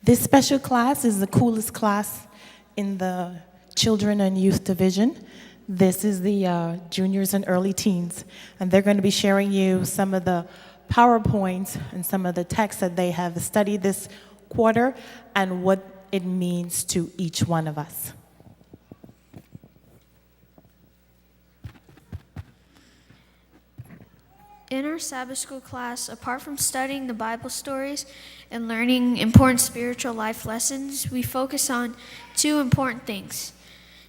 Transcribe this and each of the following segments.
This special class is the coolest class in the Children and Youth Division. This is the juniors and early teens, and they're going to be sharing you some of the PowerPoints and some of the texts that they have studied this quarter and what it means to each one of us. In our Sabbath school class, apart from studying the Bible stories and learning important spiritual life lessons, we focus on two important things: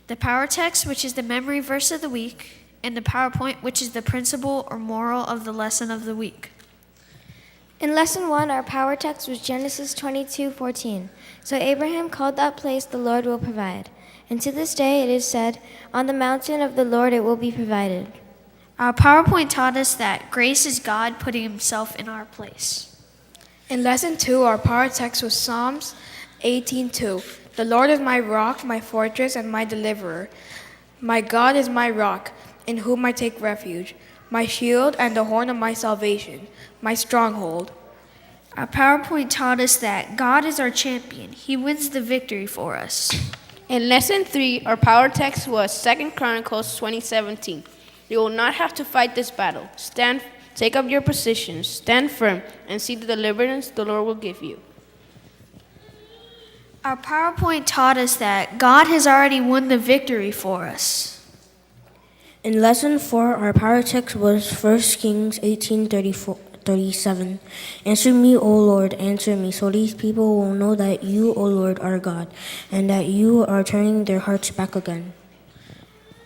the power text, which is the memory verse of the week, and the PowerPoint, which is the principle or moral of the lesson of the week. In Lesson 1, our power text was Genesis 22:14. So Abraham called that place, "The Lord will provide." And to this day it is said, "On the mountain of the Lord it will be provided." Our PowerPoint taught us that grace is God putting himself in our place. In Lesson 2, our power text was Psalms 18:2. The Lord is my rock, my fortress, and my deliverer. My God is my rock, in whom I take refuge, my shield and the horn of my salvation, my stronghold. Our PowerPoint taught us that God is our champion. He wins the victory for us. In Lesson 3, our power text was 2 Chronicles 20:17. You will not have to fight this battle. Take up your positions, stand firm, and see the deliverance the Lord will give you. Our PowerPoint taught us that God has already won the victory for us. In Lesson 4, our power text was 1 Kings 18:37. Answer me, O Lord, answer me, so these people will know that you, O Lord, are God, and that you are turning their hearts back again.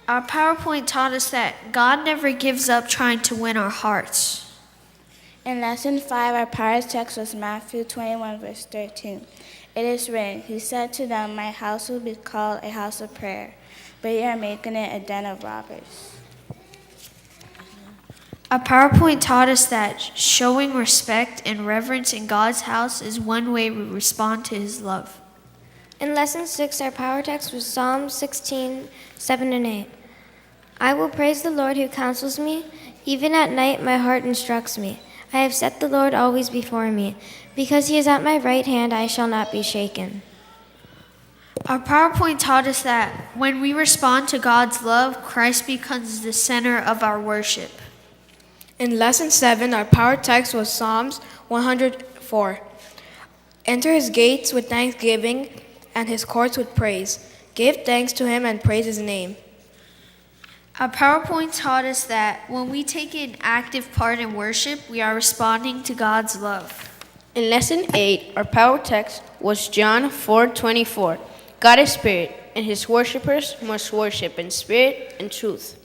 Our PowerPoint taught us that God never gives up trying to win our hearts. In Lesson 5, our power text was Matthew 21:13. It is written, He said to them, My house will be called a house of prayer, but you are making it a den of robbers. Our PowerPoint taught us that showing respect and reverence in God's house is one way we respond to his love. In Lesson 6, our power text was Psalm 16:7 and 8. I will praise the Lord who counsels me. Even at night my heart instructs me. I have set the Lord always before me. Because he is at my right hand, I shall not be shaken. Our PowerPoint taught us that when we respond to God's love, Christ becomes the center of our worship. In Lesson 7, our power text was Psalms 104. Enter his gates with thanksgiving and his courts with praise. Give thanks to him and praise his name. Our PowerPoint taught us that when we take an active part in worship, we are responding to God's love. In Lesson 8, our power text was John 4:24. God is spirit, and his worshipers must worship in spirit and truth.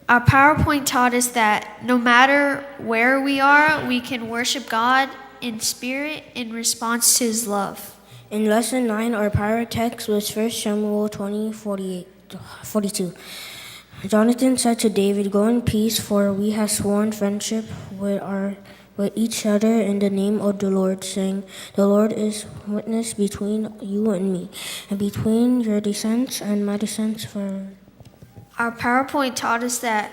Our PowerPoint taught us that no matter where we are, we can worship God in spirit in response to his love. In Lesson 9, our power text was 1 Samuel 20:42. Jonathan said to David, Go in peace, for we have sworn friendship with each other in the name of the Lord, saying, The Lord is witness between you and me, and between your descendants and my descendants forever. Our PowerPoint taught us that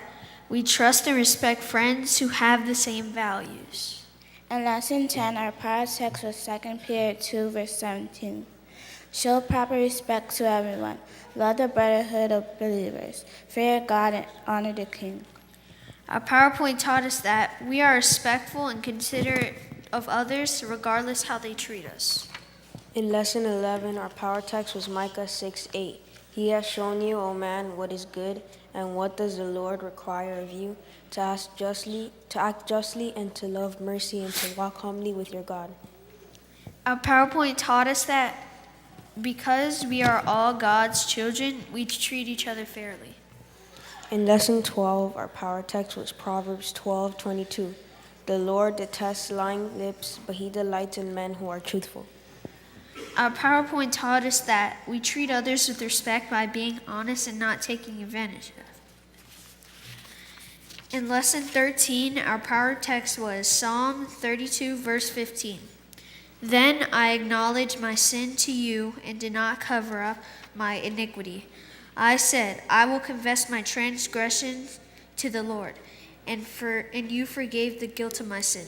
we trust and respect friends who have the same values. In Lesson 10, our power text was 2 Peter 2:17. Show proper respect to everyone. Love the brotherhood of believers. Fear God and honor the king. Our PowerPoint taught us that we are respectful and considerate of others regardless how they treat us. In Lesson 11, our power text was Micah 6:8. He has shown you, O man, what is good, and what does the Lord require of you? To act justly, and to love mercy, and to walk humbly with your God. Our PowerPoint taught us that because we are all God's children, we treat each other fairly. In Lesson 12, our power text was Proverbs 12:22. The Lord detests lying lips, but he delights in men who are truthful. Our PowerPoint taught us that we treat others with respect by being honest and not taking advantage of. In Lesson 13, our power text was Psalm 32:15. Then I acknowledged my sin to you and did not cover up my iniquity. I said, I will confess my transgressions to the Lord, and you forgave the guilt of my sin.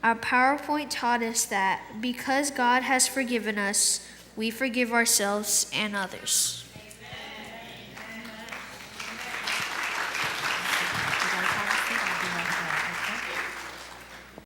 Our PowerPoint taught us that because God has forgiven us, we forgive ourselves and others.